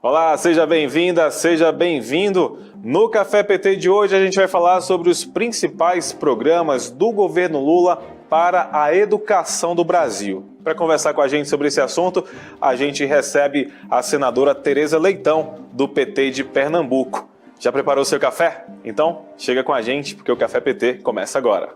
Olá, seja bem-vinda, seja bem-vindo. No Café PT de hoje a gente vai falar sobre os principais programas do governo Lula para a educação do Brasil. Para conversar com a gente sobre esse assunto, a gente recebe a senadora Tereza Leitão, do PT de Pernambuco. Já preparou seu café? Então, chega com a gente, porque o Café PT começa agora.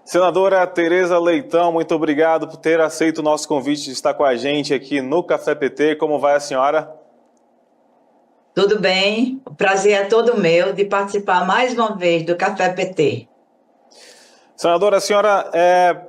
Senadora Tereza Leitão, muito obrigado por ter aceito o nosso convite de estar com a gente aqui no Café PT. Como vai a senhora? Tudo bem, o prazer é todo meu de participar mais uma vez do Café PT. Senadora, a senhora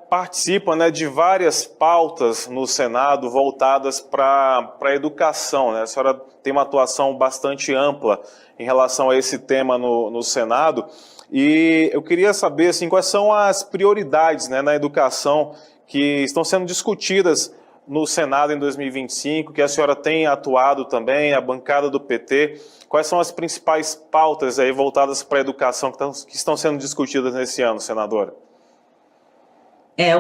participa, de várias pautas no Senado voltadas para a educação, né? A senhora tem uma atuação bastante ampla em relação a esse tema no Senado. E eu queria saber assim, quais são as prioridades, na educação que estão sendo discutidas no Senado em 2025, que a senhora tem atuado também, a bancada do PT. Quais são as principais pautas aí voltadas para a educação que estão sendo discutidas nesse ano, senadora?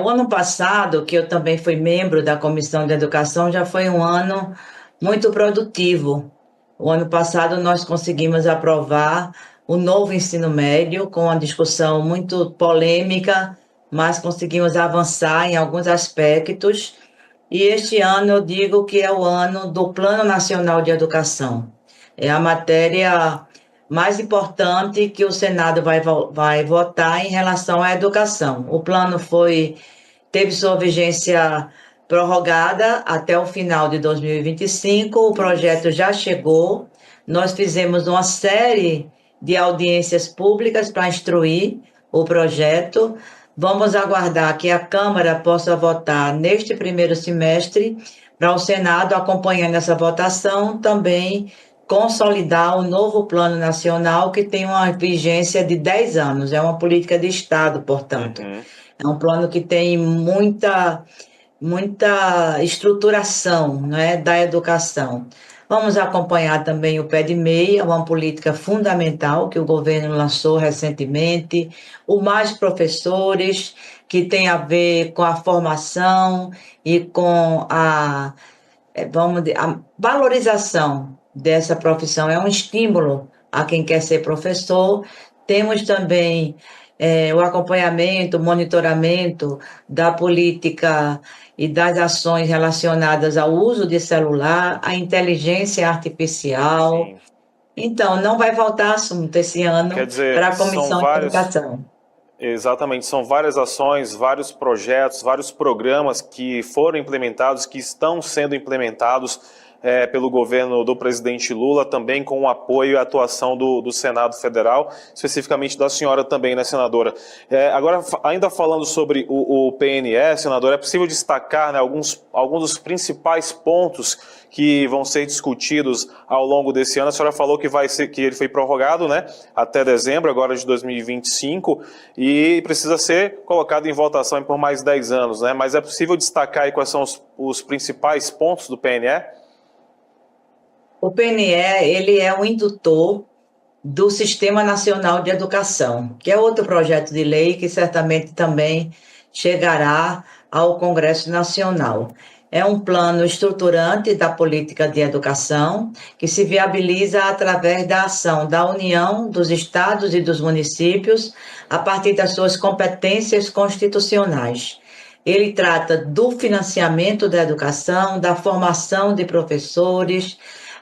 O ano passado, que eu também fui membro da Comissão de Educação, já foi um ano muito produtivo. O ano passado nós conseguimos aprovar o novo ensino médio com uma discussão muito polêmica, mas conseguimos avançar em alguns aspectos. E este ano eu digo que é o ano do Plano Nacional de Educação. É a matéria mais importante que o Senado vai votar em relação à educação. O plano teve sua vigência prorrogada até o final de 2025, o projeto já chegou, nós fizemos uma série de audiências públicas para instruir o projeto. Vamos aguardar que a Câmara possa votar neste primeiro semestre, para o Senado, acompanhando essa votação, também consolidar o novo Plano Nacional, que tem uma vigência de 10 anos, é uma política de Estado, portanto. Uhum. É um plano que tem muita estruturação, da educação. Vamos acompanhar também o Pé de Meia, uma política fundamental que o governo lançou recentemente, o Mais Professores, que tem a ver com a formação e com a valorização dessa profissão. É um estímulo a quem quer ser professor. Temos também o acompanhamento, o monitoramento da política e das ações relacionadas ao uso de celular, à inteligência artificial. Sim. Então, não vai faltar assunto esse Quer ano para dizer, a são Comissão de vários. Educação. Exatamente, são várias ações, vários projetos, vários programas que foram implementados, que estão sendo implementados pelo governo do presidente Lula, também com o apoio e atuação do Senado Federal, especificamente da senhora também, né, senadora? Agora, ainda falando sobre o PNE, senadora, é possível destacar, alguns dos principais pontos que vão ser discutidos ao longo desse ano. A senhora falou que que ele foi prorrogado, até dezembro agora de 2025 e precisa ser colocado em votação por mais 10 anos, Mas é possível destacar aí quais são os principais pontos do PNE? O PNE, ele é o indutor do Sistema Nacional de Educação, que é outro projeto de lei que certamente também chegará ao Congresso Nacional. É um plano estruturante da política de educação que se viabiliza através da ação da União, dos estados e dos municípios, a partir das suas competências constitucionais. Ele trata do financiamento da educação, da formação de professores,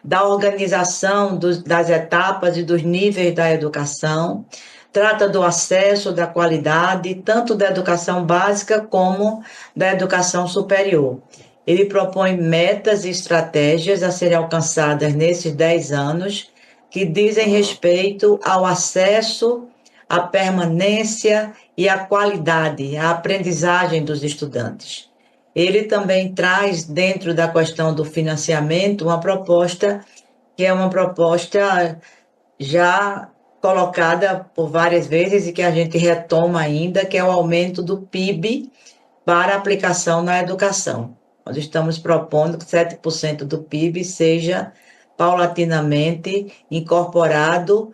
da organização das etapas e dos níveis da educação, trata do acesso, da qualidade, tanto da educação básica como da educação superior. Ele propõe metas e estratégias a serem alcançadas nesses 10 anos, que dizem respeito ao acesso, à permanência e à qualidade, à aprendizagem dos estudantes. Ele também traz, dentro da questão do financiamento, uma proposta que é uma proposta já colocada por várias vezes e que a gente retoma ainda, que é o aumento do PIB para aplicação na educação. Nós estamos propondo que 7% do PIB seja paulatinamente incorporado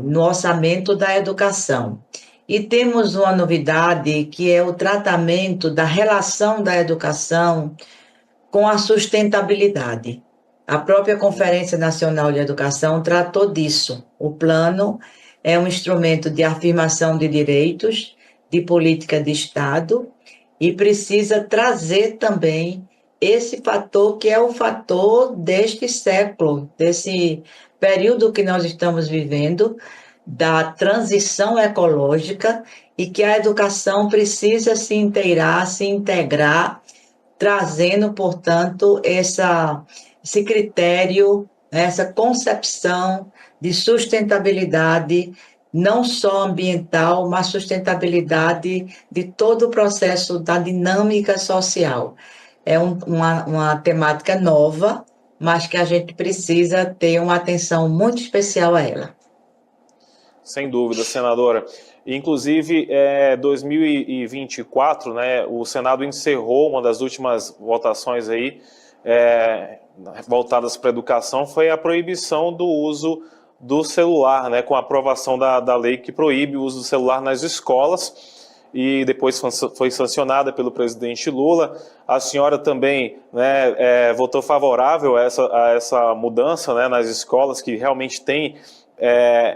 no orçamento da educação. E temos uma novidade, que é o tratamento da relação da educação com a sustentabilidade. A própria Conferência Nacional de Educação tratou disso. O plano é um instrumento de afirmação de direitos, de política de Estado, e precisa trazer também esse fator, que é o fator deste século, desse período que nós estamos vivendo, da transição ecológica, e que a educação precisa se inteirar, se integrar, trazendo, portanto, esse critério, essa concepção de sustentabilidade, não só ambiental, mas sustentabilidade de todo o processo da dinâmica social. É uma temática nova, mas que a gente precisa ter uma atenção muito especial a ela. Sem dúvida, senadora. Inclusive, 2024, né, o Senado encerrou uma das últimas votações aí, voltadas para a educação, foi a proibição do uso do celular, né, com a aprovação da lei que proíbe o uso do celular nas escolas, e depois foi sancionada pelo presidente Lula. A senhora também, né, votou favorável a essa mudança, né, nas escolas, que realmente tem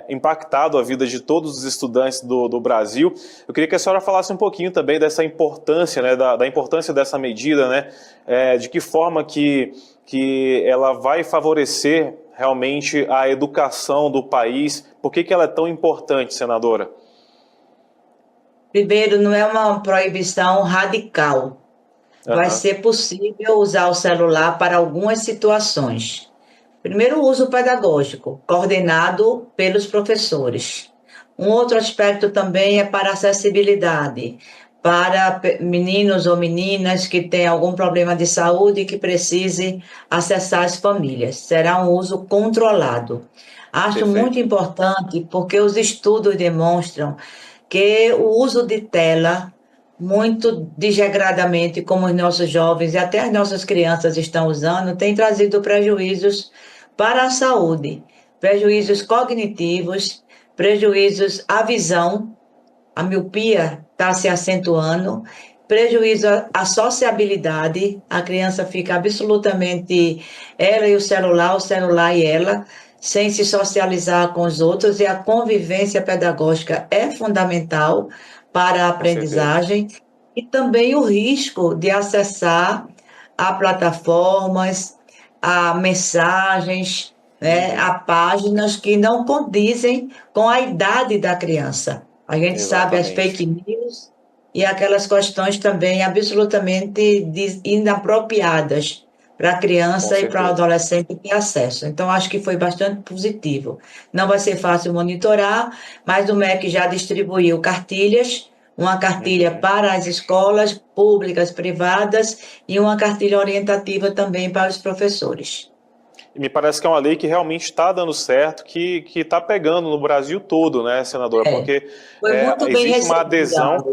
impactado a vida de todos os estudantes do Brasil. Eu queria que a senhora falasse um pouquinho também dessa importância, né, da importância dessa medida, né, de que forma que ela vai favorecer realmente a educação do país. Por que ela é tão importante, senadora? Primeiro, não é uma proibição radical. Vai ser possível usar o celular para algumas situações. Primeiro, o uso pedagógico, coordenado pelos professores. Um outro aspecto também é para acessibilidade, para meninos ou meninas que têm algum problema de saúde e que precisem acessar as famílias. Será um uso controlado. Acho Perfeito. muito importante, porque os estudos demonstram que o uso de tela, muito desregradamente, como os nossos jovens e até as nossas crianças estão usando, tem trazido prejuízos para a saúde, prejuízos cognitivos, prejuízos à visão, a miopia está se acentuando, prejuízo à sociabilidade, a criança fica absolutamente ela e o celular e ela, sem se socializar com os outros, e a convivência pedagógica é fundamental para a aprendizagem, e também o risco de acessar a plataformas, a mensagens, a páginas que não condizem com a idade da criança. A gente sabe as fake news e aquelas questões também absolutamente inapropriadas para a criança e para o adolescente ter acesso. Então, acho que foi bastante positivo. Não vai ser fácil monitorar, mas o MEC já distribuiu cartilhas, uma cartilha para as escolas públicas, privadas, e uma cartilha orientativa também para os professores. E me parece que é uma lei que realmente está dando certo, que está pegando no Brasil todo, né, senadora? Porque existe uma adesão,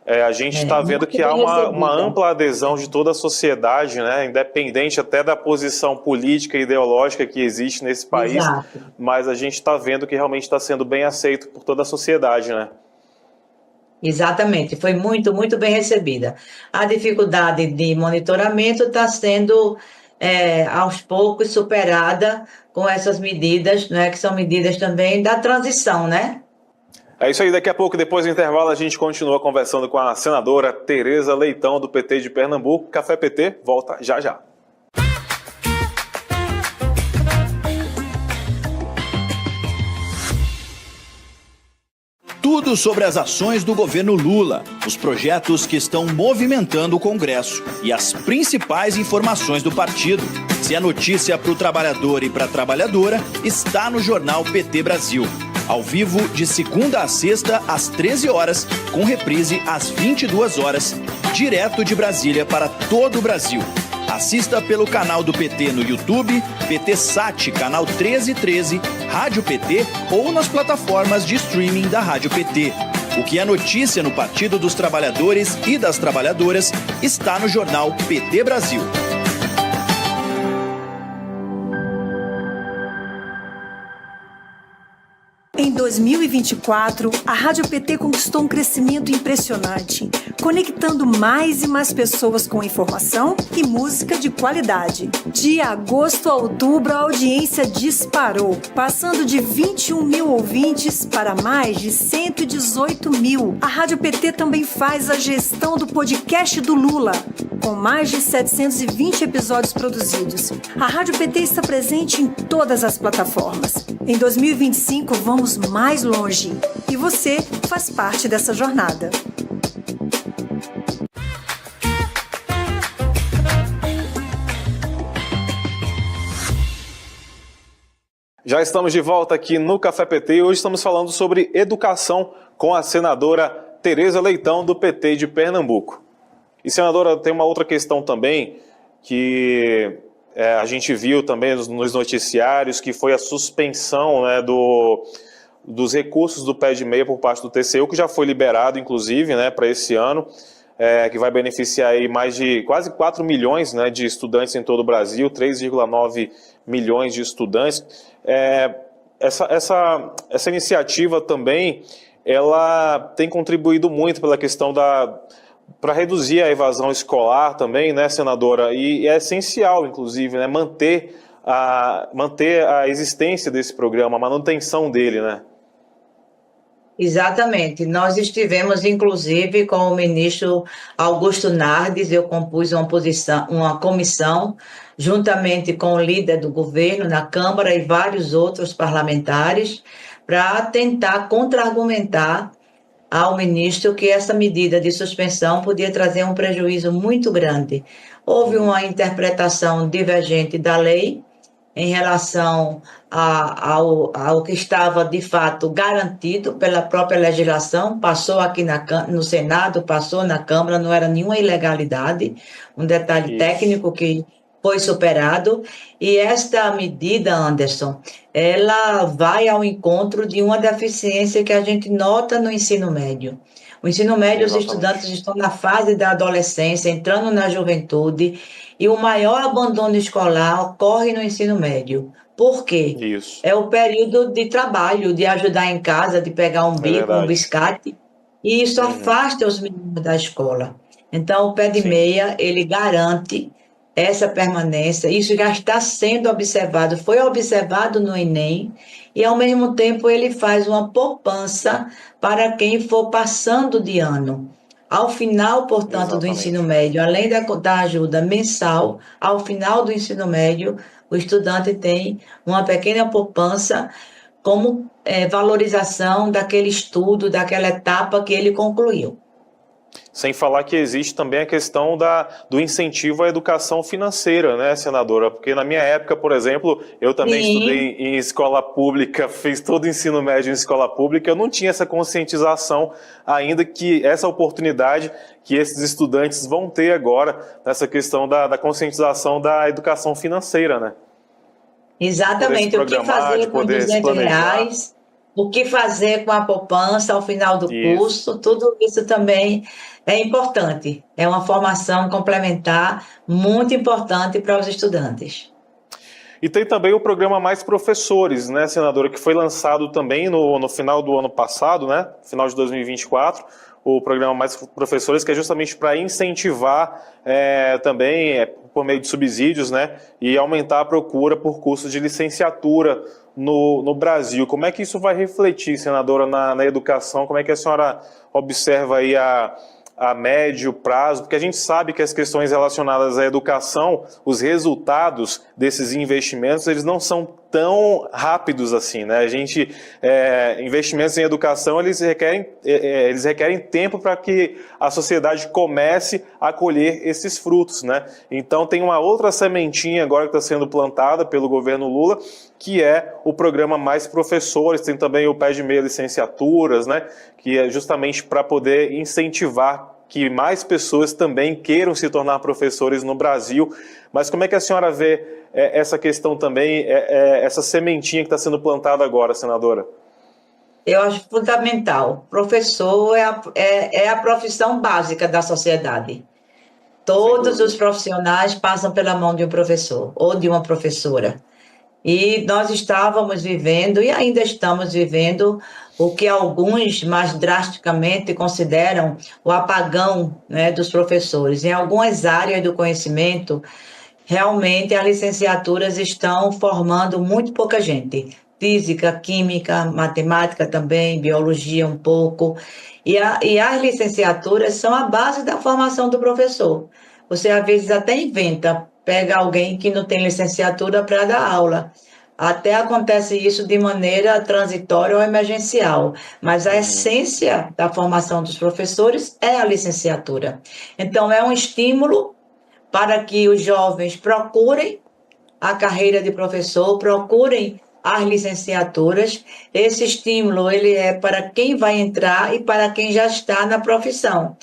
a gente está vendo que há uma ampla adesão de toda a sociedade, né, independente até da posição política e ideológica que existe nesse país. Exato. Mas a gente está vendo que realmente está sendo bem aceito por toda a sociedade, né? Exatamente, foi muito, muito bem recebida. A dificuldade de monitoramento está sendo, aos poucos, superada com essas medidas, né, que são medidas também da transição, né? É isso aí, daqui a pouco, depois do intervalo, a gente continua conversando com a senadora Tereza Leitão, do PT de Pernambuco. Café PT volta já já. Tudo sobre as ações do governo Lula, os projetos que estão movimentando o Congresso e as principais informações do partido. Se é notícia para o trabalhador e para a trabalhadora, está no Jornal PT Brasil. Ao vivo, de segunda a sexta, às 13 horas, com reprise às 22 horas, direto de Brasília para todo o Brasil. Assista pelo canal do PT no YouTube, PT Sat, canal 1313, Rádio PT ou nas plataformas de streaming da Rádio PT. O que é notícia no Partido dos Trabalhadores e das Trabalhadoras está no jornal PT Brasil. Em 2024, a Rádio PT conquistou um crescimento impressionante, conectando mais e mais pessoas com informação e música de qualidade. De agosto a outubro, a audiência disparou, passando de 21 mil ouvintes para mais de 118 mil. A Rádio PT também faz a gestão do podcast do Lula, com mais de 720 episódios produzidos. A Rádio PT está presente em todas as plataformas. Em 2025, vamos mais longe. E você faz parte dessa jornada. Já estamos de volta aqui no Café PT e hoje estamos falando sobre educação com a senadora Tereza Leitão, do PT de Pernambuco. E, senadora, tem uma outra questão também que a gente viu também nos noticiários, que foi a suspensão, né, dos recursos do pé de meia por parte do TCU, que já foi liberado, inclusive, né, para esse ano, que vai beneficiar aí mais de quase 4 milhões, né, de estudantes em todo o Brasil, 3,9 milhões de estudantes. Essa iniciativa também, ela tem contribuído muito pela questão para reduzir a evasão escolar também, né, senadora? E é essencial, inclusive, né, manter a existência desse programa, a manutenção dele, né? Exatamente. Nós estivemos, inclusive, com o ministro Augusto Nardes, eu compus uma comissão, juntamente com o líder do governo na Câmara e vários outros parlamentares, para tentar contra-argumentar ao ministro que essa medida de suspensão podia trazer um prejuízo muito grande. Houve uma interpretação divergente da lei em relação ao que estava, de fato, garantido pela própria legislação, passou aqui no Senado, passou na Câmara, não era nenhuma ilegalidade, um detalhe técnico que foi superado, e esta medida, Anderson, ela vai ao encontro de uma deficiência que a gente nota no ensino médio. O ensino médio, os estudantes estão na fase da adolescência, entrando na juventude, e o maior abandono escolar ocorre no ensino médio. Por quê? Isso. É o período de trabalho, de ajudar em casa, de pegar um bico, um biscate, e isso afasta os meninos da escola. Então, o pé de meia, ele garante essa permanência, isso já está sendo observado, foi observado no Enem, e ao mesmo tempo ele faz uma poupança para quem for passando de ano. Ao final, portanto, do ensino médio, além da ajuda mensal, ao final do ensino médio, o estudante tem uma pequena poupança como valorização daquele estudo, daquela etapa que ele concluiu. Sem falar que existe também a questão do incentivo à educação financeira, né, senadora? Porque na minha época, por exemplo, eu também estudei em escola pública, fiz todo o ensino médio em escola pública, eu não tinha essa conscientização ainda, que essa oportunidade que esses estudantes vão ter agora nessa questão da conscientização da educação financeira, né? Exatamente, o que fazer com R$200, o que fazer com a poupança ao final do curso, tudo isso também é importante. É uma formação complementar muito importante para os estudantes. E tem também o programa Mais Professores, né, senadora, que foi lançado também no final do ano passado, né, final de 2024, o programa Mais Professores, que é justamente para incentivar também, por meio de subsídios, né, e aumentar a procura por cursos de licenciatura no Brasil. Como é que isso vai refletir, senadora, na educação? Como é que a senhora observa aí a médio prazo? Porque a gente sabe que as questões relacionadas à educação, os resultados desses investimentos, eles não são tão rápidos assim, né? Investimentos em educação, eles requerem tempo para que a sociedade comece a colher esses frutos, né? Então tem uma outra sementinha agora que está sendo plantada pelo governo Lula, que é o programa Mais Professores. Tem também o pé de meia licenciaturas, né? Que é justamente para poder incentivar que mais pessoas também queiram se tornar professores no Brasil. Mas como é que a senhora vê essa questão também, essa sementinha que está sendo plantada agora, senadora? Eu acho fundamental. Professor é a profissão básica da sociedade. Todos os profissionais passam pela mão de um professor ou de uma professora. E nós estávamos vivendo, e ainda estamos vivendo, o que alguns mais drasticamente consideram o apagão, né, dos professores. Em algumas áreas do conhecimento, realmente as licenciaturas estão formando muito pouca gente. Física, química, matemática também, biologia um pouco. E as licenciaturas são a base da formação do professor. Você, às vezes, até inventa, pega alguém que não tem licenciatura para dar aula. Até acontece isso de maneira transitória ou emergencial, mas a essência da formação dos professores é a licenciatura. Então, é um estímulo para que os jovens procurem a carreira de professor, procurem as licenciaturas. Esse estímulo ele é para quem vai entrar e para quem já está na profissão,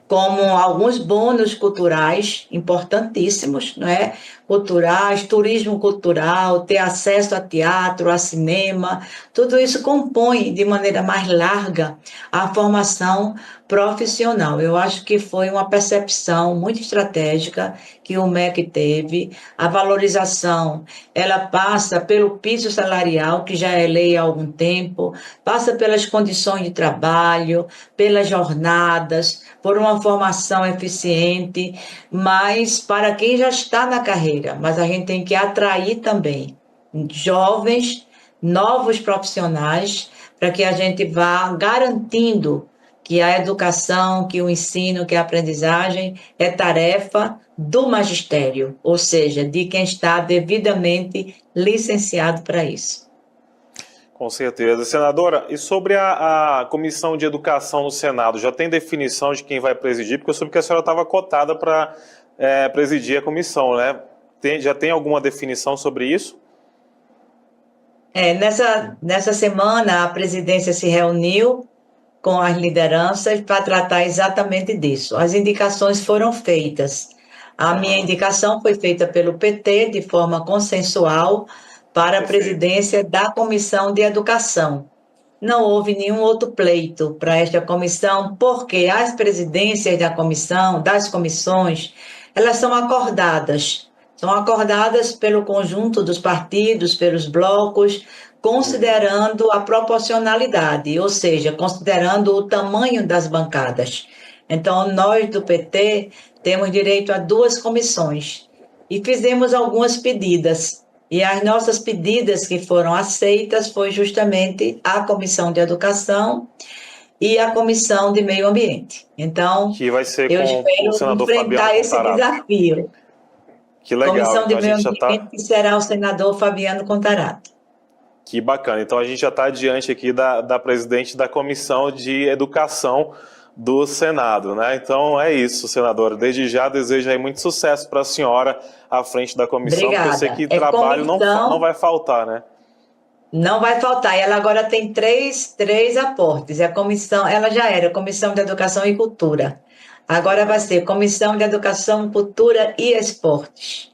como alguns bônus culturais importantíssimos, não é? Culturais, turismo cultural, ter acesso a teatro, a cinema, tudo isso compõe de maneira mais larga a formação profissional. Eu acho que foi uma percepção muito estratégica que o MEC teve. A valorização, ela passa pelo piso salarial, que já é lei há algum tempo, passa pelas condições de trabalho, pelas jornadas, por uma formação eficiente, mas para quem já está na carreira, mas a gente tem que atrair também jovens, novos profissionais, para que a gente vá garantindo que a educação, que o ensino, que a aprendizagem é tarefa do magistério, ou seja, de quem está devidamente licenciado para isso. Com certeza. Senadora, e sobre a Comissão de Educação no Senado, já tem definição de quem vai presidir? Porque eu soube que a senhora estava cotada para presidir a comissão, né? Já tem alguma definição sobre isso? Nessa semana, a presidência se reuniu com as lideranças para tratar exatamente disso. As indicações foram feitas. A minha indicação foi feita pelo PT de forma consensual para a presidência da Comissão de Educação. Não houve nenhum outro pleito para esta comissão, porque as presidências da comissão, das comissões, elas são acordadas pelo conjunto dos partidos, pelos blocos, considerando a proporcionalidade, ou seja, considerando o tamanho das bancadas. Então, nós do PT temos direito a 2 comissões e fizemos algumas pedidas. E as nossas pedidas que foram aceitas foi justamente a Comissão de Educação e a Comissão de Meio Ambiente. Então, que vai ser eu com espero o senador enfrentar Fabiano esse Contarato. desafio. Que legal. Comissão de Então, Meio Ambiente, que será o senador Fabiano Contarato. Que bacana. Então, a gente já está diante aqui da presidente da Comissão de Educação do Senado, né? Então, é isso, senadora. Desde já, desejo aí muito sucesso para a senhora à frente da comissão, Obrigada. porque eu sei que trabalho não vai faltar, né? Não vai faltar. E ela agora tem três aportes. A comissão, ela já era Comissão de Educação e Cultura. Agora vai ser Comissão de Educação, Cultura e Esportes.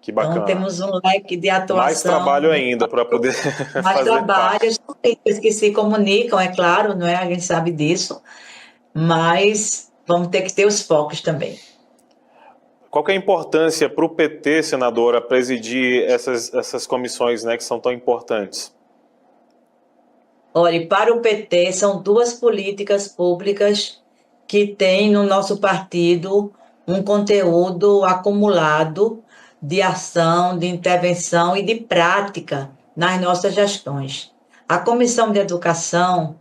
Que bacana. Então, temos um leque de atuação. Mais trabalho ainda para poder fazer mais trabalho, parte. são equipes que se comunicam, é claro, não é? A gente sabe disso, mas vamos ter que ter os focos também. Qual que é a importância para o PT, senadora, presidir essas comissões, né, que são tão importantes? Olha, para o PT, são 2 políticas públicas que têm no nosso partido um conteúdo acumulado de ação, de intervenção e de prática nas nossas gestões. A Comissão de Educação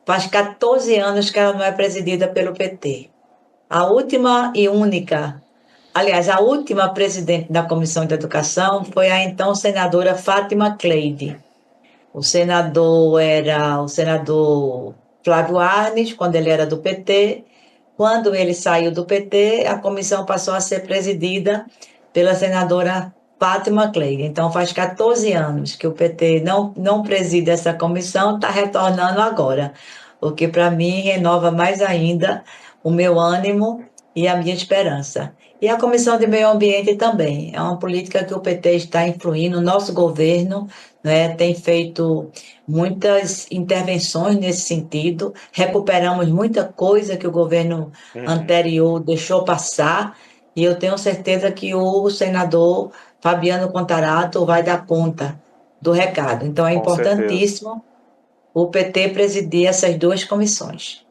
faz 14 anos que ela não é presidida pelo PT. A última presidente da Comissão de Educação foi a então senadora Fátima Cleide. O senador era o senador Flávio Arnes, quando ele era do PT. Quando ele saiu do PT, a comissão passou a ser presidida pela senadora Fátima Cleide. Então, faz 14 anos que o PT não preside essa comissão, está retornando agora, o que para mim renova mais ainda o meu ânimo e a minha esperança. E a Comissão de Meio Ambiente também. É uma política que o PT está influindo, o nosso governo, né, tem feito muitas intervenções nesse sentido, recuperamos muita coisa que o governo anterior deixou passar, e eu tenho certeza que o senador Fabiano Contarato vai dar conta do recado. Então é Com importantíssimo o PT presidir essas duas comissões.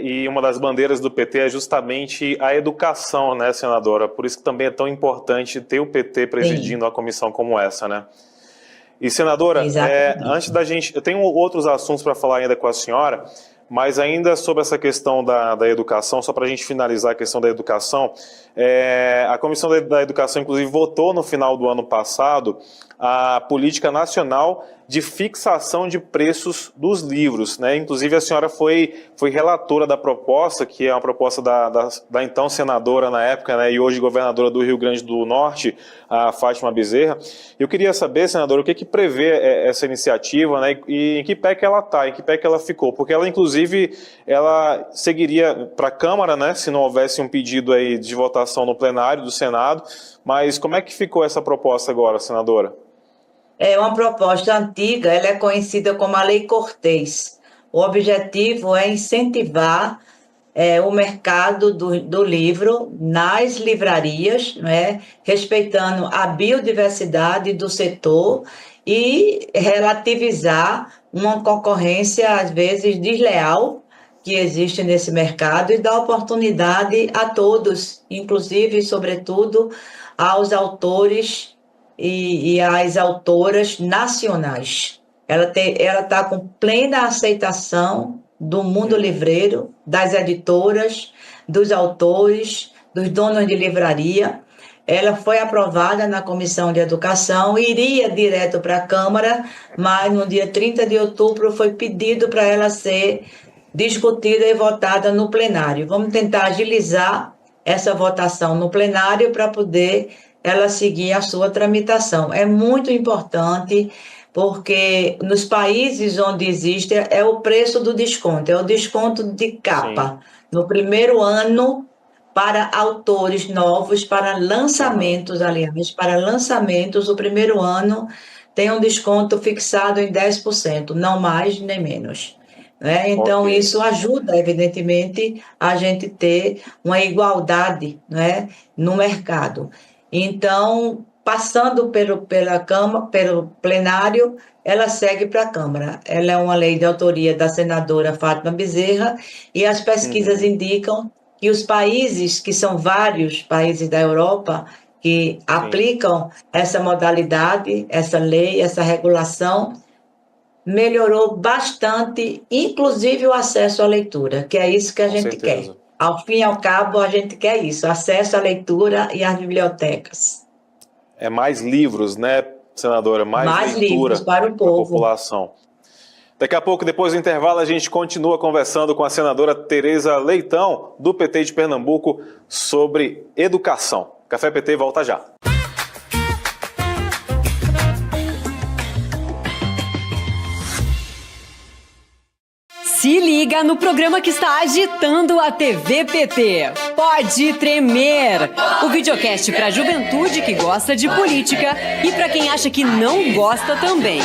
E uma das bandeiras do PT é justamente a educação, né, senadora? Por isso que também é tão importante ter o PT presidindo a comissão como essa, né? E, senadora, antes da gente... Eu tenho outros assuntos para falar ainda com a senhora, mas ainda sobre essa questão da educação, só para a gente finalizar a questão da educação, a Comissão da Educação, inclusive, votou no final do ano passado a Política Nacional de Fixação de Preços dos Livros, né? Inclusive, a senhora foi relatora da proposta, que é uma proposta da então senadora na época, né, e hoje governadora do Rio Grande do Norte, a Fátima Bezerra. Eu queria saber, senadora, o que prevê essa iniciativa, né, e em que pé que ela está, em que pé que ela ficou, porque ela, inclusive, ela seguiria para a Câmara, né, se não houvesse um pedido aí de votação no plenário do Senado, mas como é que ficou essa proposta agora, senadora? É uma proposta antiga, ela é conhecida como a Lei Cortês. O objetivo é incentivar o mercado do livro nas livrarias, né, respeitando a biodiversidade do setor e relativizar uma concorrência, às vezes, desleal que existe nesse mercado e dar oportunidade a todos, inclusive, sobretudo, aos autores e às autoras nacionais. Ela está com plena aceitação do mundo livreiro, das editoras, dos autores, dos donos de livraria. Ela foi aprovada na Comissão de Educação, iria direto para a Câmara, mas no dia 30 de outubro foi pedido para ela ser discutida e votada no plenário. Vamos tentar agilizar essa votação no plenário para poder ela seguir a sua tramitação. É muito importante, porque nos países onde existe é o preço do desconto, é o desconto de capa. Sim. No primeiro ano, para autores novos, para lançamentos, aliás, para lançamentos, o primeiro ano tem um desconto fixado em 10%, não mais nem menos. Né? Então, isso ajuda, evidentemente, a gente ter uma igualdade, né, no mercado. Então, passando pela Câmara, pelo plenário, ela segue para a Câmara. Ela é uma lei de autoria da senadora Fátima Bezerra e as pesquisas indicam que os países, que são vários países da Europa, que aplicam essa modalidade, essa lei, essa regulação, melhorou bastante, inclusive o acesso à leitura, que é isso que a gente quer. Ao fim e ao cabo, a gente quer isso, acesso à leitura e às bibliotecas. É mais livros, né, senadora? Mais leitura livros para o povo. População. Daqui a pouco, depois do intervalo, a gente continua conversando com a senadora Tereza Leitão, do PT de Pernambuco, sobre educação. Café PT volta já. Se liga no programa que está agitando a TV PT. Pode Tremer! O videocast para a juventude que gosta de política e para quem acha que não gosta também.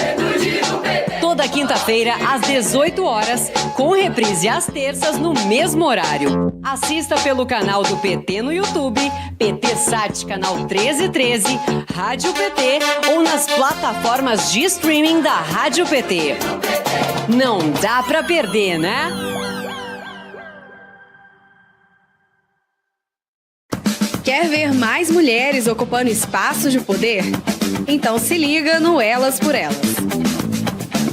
Toda quinta-feira, às 18 horas, com reprise às terças no mesmo horário. Assista pelo canal do PT no YouTube, PT Sat, canal 1313, Rádio PT ou nas plataformas de streaming da Rádio PT. Não dá pra perder, né? Quer ver mais mulheres ocupando espaços de poder? Então se liga no Elas por Elas.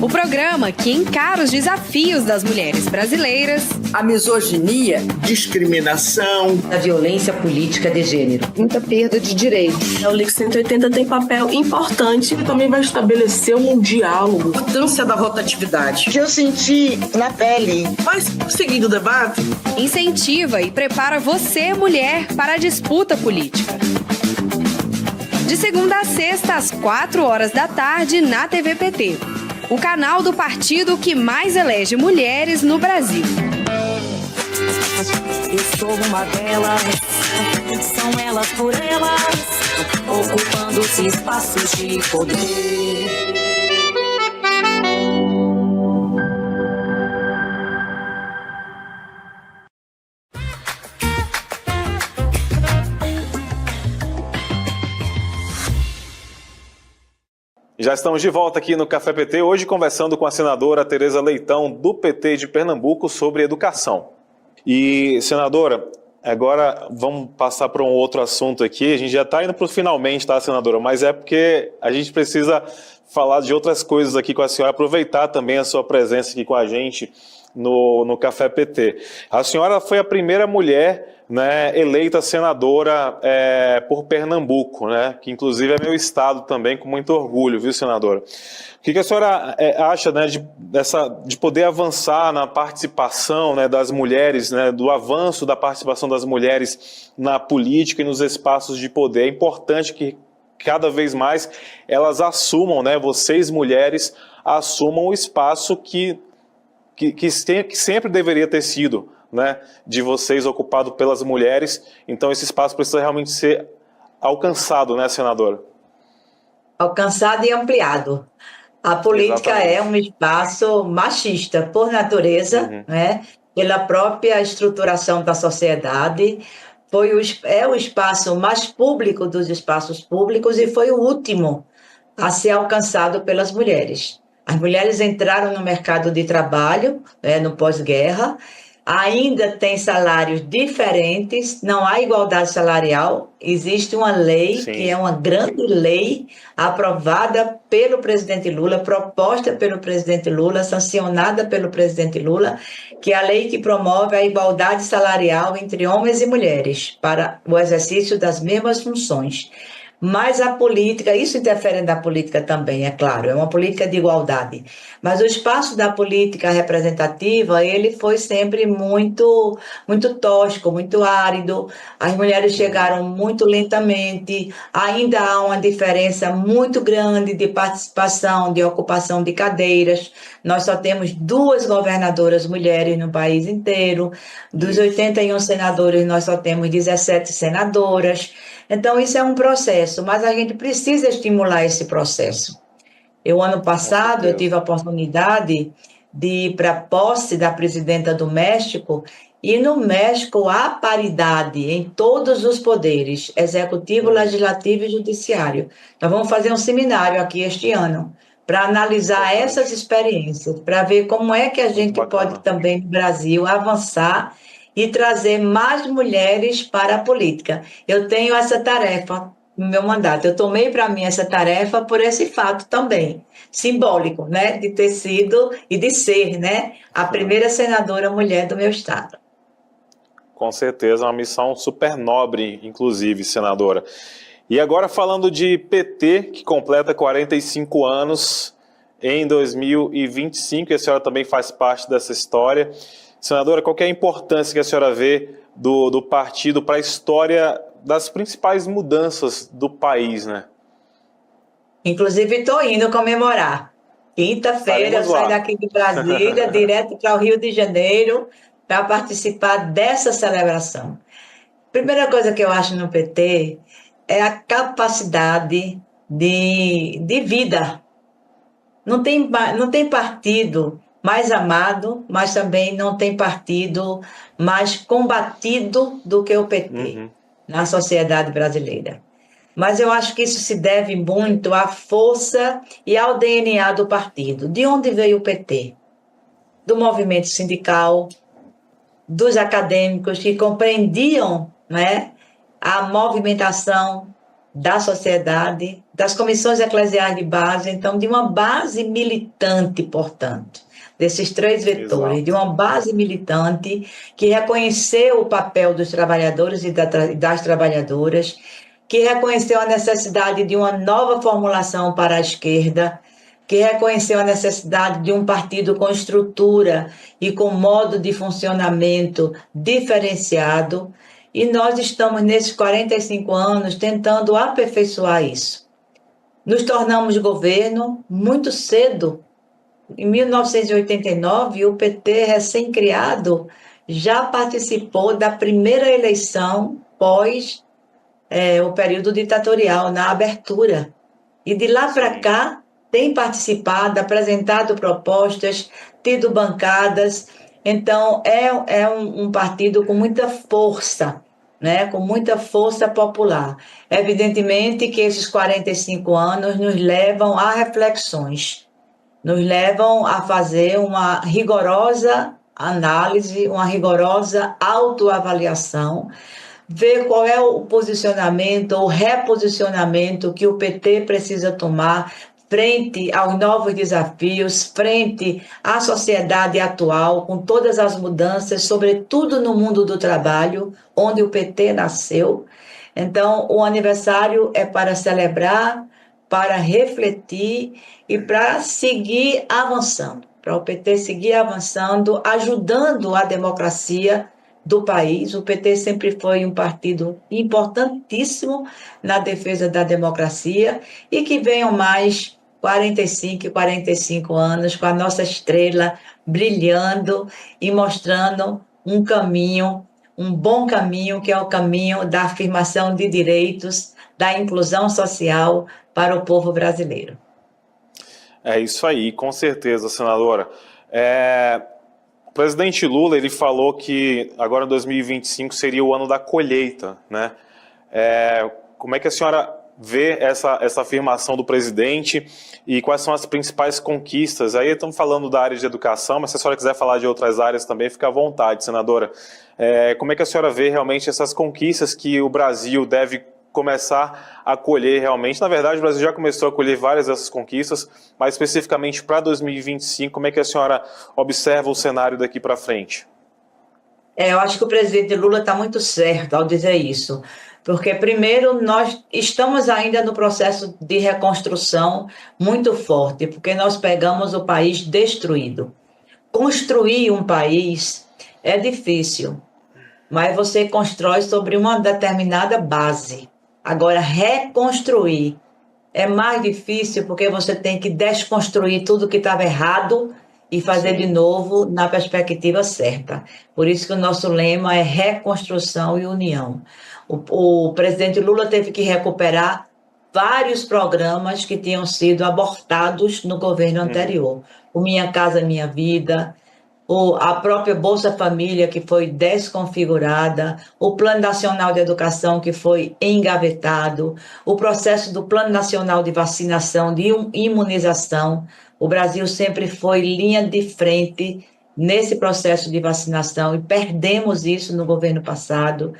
O programa que encara os desafios das mulheres brasileiras, a misoginia, discriminação, a violência política de gênero, muita perda de direitos. O LIC 180 tem papel importante e também vai estabelecer um diálogo. A importância da rotatividade. Que eu senti na pele. Mas, seguindo o debate, incentiva e prepara você, mulher, para a disputa política. De segunda a sexta, às 4 horas da tarde, na TV PT. O canal do partido que mais elege mulheres no Brasil. Eu sou uma delas, são elas por elas, ocupando os espaços de poder. Já estamos de volta aqui no Café PT, hoje conversando com a senadora Tereza Leitão, do PT de Pernambuco, sobre educação. E, senadora, agora vamos passar para um outro assunto aqui. A gente já está indo para o finalmente, tá, senadora? Mas é porque a gente precisa falar de outras coisas aqui com a senhora, aproveitar também a sua presença aqui com a gente no Café PT. A senhora foi a primeira mulher, né, eleita senadora por Pernambuco, né, que inclusive é meu estado também, com muito orgulho, viu, senadora? O que a senhora acha, né, de poder avançar na participação, né, das mulheres, né, do avanço da participação das mulheres na política e nos espaços de poder? É importante que cada vez mais elas assumam, né, vocês mulheres assumam o espaço que sempre deveria ter sido, né, de vocês ocupado pelas mulheres. Então esse espaço precisa realmente ser alcançado, né, senadora? Alcançado e ampliado. A política é um espaço machista, por natureza, né, pela própria estruturação da sociedade. É o espaço mais público dos espaços públicos e foi o último a ser alcançado pelas mulheres. As mulheres entraram no mercado de trabalho, né, no pós-guerra, ainda tem salários diferentes, não há igualdade salarial, existe uma lei, Sim. que é uma grande lei, aprovada pelo presidente Lula, proposta pelo presidente Lula, sancionada pelo presidente Lula, que é a lei que promove a igualdade salarial entre homens e mulheres, para o exercício das mesmas funções. Mas a política, isso interfere na política também, é claro, é uma política de igualdade. Mas o espaço da política representativa, ele foi sempre muito tosco, muito árido. As mulheres chegaram muito lentamente, ainda há uma diferença muito grande de participação, de ocupação de cadeiras. Nós só temos 2 governadoras mulheres no país inteiro. Dos 81 senadores, nós só temos 17 senadoras. Então, isso é um processo, mas a gente precisa estimular esse processo. Ano passado, eu tive a oportunidade de ir para a posse da presidenta do México, e no México há paridade em todos os poderes, executivo, legislativo e judiciário. Nós vamos fazer um seminário aqui este ano, para analisar essas experiências, para ver como é que a gente pode também, no Brasil, avançar e trazer mais mulheres para a política. Eu tenho essa tarefa no meu mandato. Eu tomei para mim essa tarefa por esse fato também, simbólico, né, de ter sido e de ser, né, a primeira senadora mulher do meu estado. Com certeza, uma missão super nobre, inclusive, senadora. E agora falando de PT, que completa 45 anos em 2025, e a senhora também faz parte dessa história. Senadora, qual que é a importância que a senhora vê do partido para a história das principais mudanças do país, né? Inclusive, estou indo comemorar. Quinta-feira, eu saio daqui de Brasília, direto para o Rio de Janeiro, para participar dessa celebração. Primeira coisa que eu acho no PT é a capacidade de vida. Não tem partido mais amado, mas também não tem partido mais combatido do que o PT na sociedade brasileira. Mas eu acho que isso se deve muito à força e ao DNA do partido. De onde veio o PT? Do movimento sindical, dos acadêmicos que compreendiam, né, a movimentação da sociedade, das comissões eclesiais de base, então de uma base militante, portanto, desses 3 vetores, Exato. De uma base militante que reconheceu o papel dos trabalhadores e das trabalhadoras, que reconheceu a necessidade de uma nova formulação para a esquerda, que reconheceu a necessidade de um partido com estrutura e com modo de funcionamento diferenciado, e nós estamos, nesses 45 anos, tentando aperfeiçoar isso. Nos tornamos governo muito cedo. Em 1989, o PT, recém-criado, já participou da primeira eleição pós o período ditatorial, na abertura. E de lá para cá, tem participado, apresentado propostas, tido bancadas. Então, é um partido com muita força, né? Com muita força popular. Evidentemente que esses 45 anos nos levam a reflexões, nos levam a fazer uma rigorosa análise, uma rigorosa autoavaliação, ver qual é o posicionamento, o reposicionamento que o PT precisa tomar frente aos novos desafios, frente à sociedade atual, com todas as mudanças, sobretudo no mundo do trabalho, onde o PT nasceu. Então, o aniversário é para celebrar, para refletir e para seguir avançando, para o PT seguir avançando, ajudando a democracia do país. O PT sempre foi um partido importantíssimo na defesa da democracia e que venham mais 45 anos com a nossa estrela brilhando e mostrando um caminho, um bom caminho, que é o caminho da afirmação de direitos, da inclusão social para o povo brasileiro. É isso aí, com certeza, senadora. O presidente Lula, ele falou que agora 2025 seria o ano da colheita, né? Como é que a senhora vê essa afirmação do presidente e quais são as principais conquistas? Aí estamos falando da área de educação, mas se a senhora quiser falar de outras áreas também, fica à vontade, senadora. Como é que a senhora vê realmente essas conquistas que o Brasil deve começar a colher realmente? Na verdade, o Brasil já começou a colher várias dessas conquistas, mas especificamente para 2025, como é que a senhora observa o cenário daqui para frente? Eu acho que o presidente Lula está muito certo ao dizer isso, porque, primeiro, nós estamos ainda no processo de reconstrução muito forte, porque nós pegamos o país destruído. Construir um país é difícil, mas você constrói sobre uma determinada base. Agora, reconstruir é mais difícil porque você tem que desconstruir tudo que estava errado e fazer de novo na perspectiva certa. Por isso que o nosso lema é reconstrução e união. O presidente Lula teve que recuperar vários programas que tinham sido abortados no governo anterior. O Minha Casa Minha Vida, a própria Bolsa Família, que foi desconfigurada, o Plano Nacional de Educação, que foi engavetado, o processo do Plano Nacional de Vacinação, de imunização. O Brasil sempre foi linha de frente nesse processo de vacinação e perdemos isso no governo passado.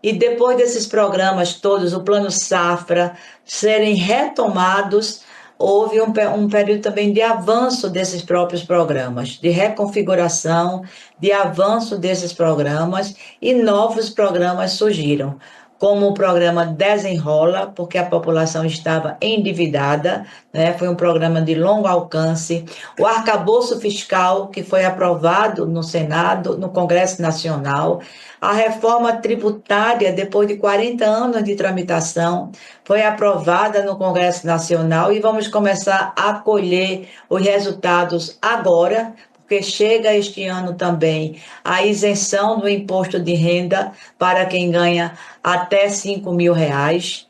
E depois desses programas todos, o Plano Safra, serem retomados, houve um período também de avanço desses próprios programas, de reconfiguração, de avanço desses programas, e novos programas surgiram, como o programa Desenrola, porque a população estava endividada, né? Foi um programa de longo alcance, o arcabouço fiscal, que foi aprovado no Senado, no Congresso Nacional, a reforma tributária, depois de 40 anos de tramitação, foi aprovada no Congresso Nacional e vamos começar a colher os resultados agora, porque chega este ano também a isenção do imposto de renda para quem ganha até R$5.000.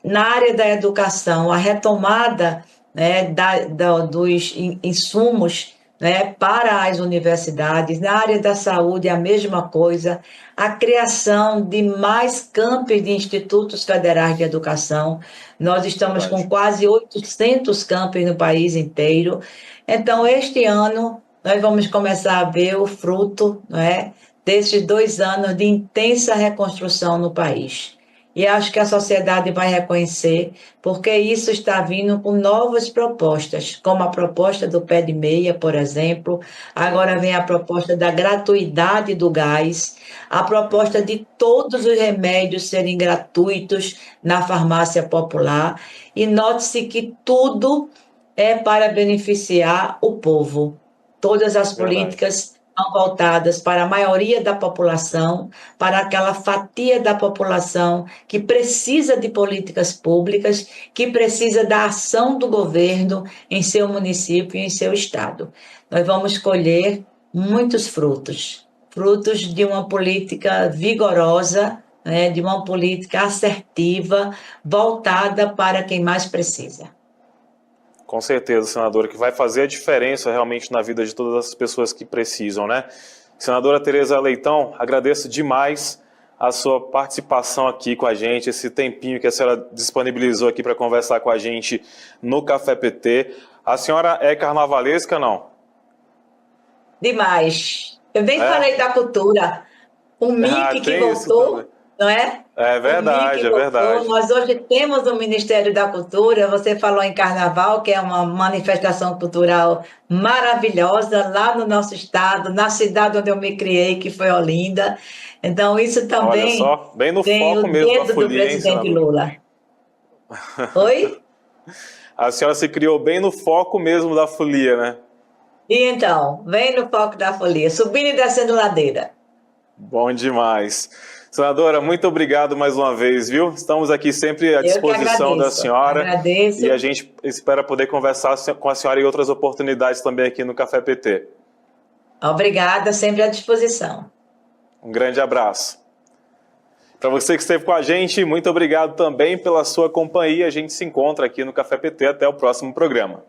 Na área da educação, a retomada, né, dos insumos, né, para as universidades. Na área da saúde, a mesma coisa, a criação de mais campos de institutos federais de educação. Nós estamos com quase 800 campos no país inteiro. Então, este ano, nós vamos começar a ver o fruto, né, desses 2 anos de intensa reconstrução no país. E acho que a sociedade vai reconhecer, porque isso está vindo com novas propostas, como a proposta do pé de meia, por exemplo. Agora vem a proposta da gratuidade do gás, a proposta de todos os remédios serem gratuitos na farmácia popular. E note-se que tudo é para beneficiar o povo. Todas as políticas são voltadas para a maioria da população, para aquela fatia da população que precisa de políticas públicas, que precisa da ação do governo em seu município e em seu estado. Nós vamos colher muitos frutos. frutos de uma política vigorosa, né, de uma política assertiva, voltada para quem mais precisa. Com certeza, senadora, que vai fazer a diferença realmente na vida de todas as pessoas que precisam, né? Senadora Tereza Leitão, agradeço demais a sua participação aqui com a gente, esse tempinho que a senhora disponibilizou aqui para conversar com a gente no Café PT. A senhora é carnavalesca, não? Demais. Eu nem falei da cultura. O MIC que voltou, não é? É verdade, é verdade. Nós hoje temos o Ministério da Cultura, você falou em Carnaval, que é uma manifestação cultural maravilhosa lá no nosso estado, na cidade onde eu me criei, que foi Olinda. Então, isso também olha só, bem no tem foco o mesmo dedo da folia, do presidente hein, Lula. Oi? A senhora se criou bem no foco mesmo da folia, né? E então, vem no foco da folia, subindo e descendo ladeira. Bom demais. Senadora, muito obrigado mais uma vez, viu? Estamos aqui sempre à disposição da senhora. Agradeço. E a gente espera poder conversar com a senhora em outras oportunidades também aqui no Café PT. Obrigada, sempre à disposição. Um grande abraço. Para você que esteve com a gente, muito obrigado também pela sua companhia. A gente se encontra aqui no Café PT. Até o próximo programa.